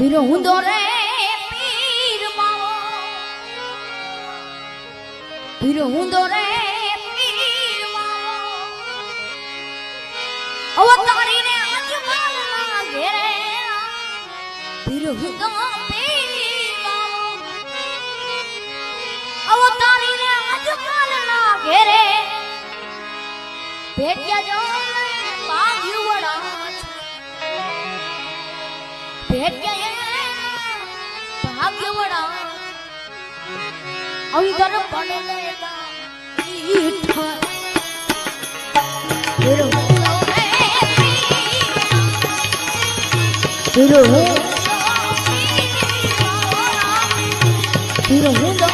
પીર હુંદો રે પીર માવો પીર હુંદો રે પીર માવો અવતારી ને અજમલ ના ઘેરે પીર હુંદો પીર માવો અવતારી ને અજમલ ના ઘેરે ભેટ્યા જો ભાગ્યું વડા ભાગ્યવડા અંતર પડેલા ઈઠા હીરો હીરો હીરો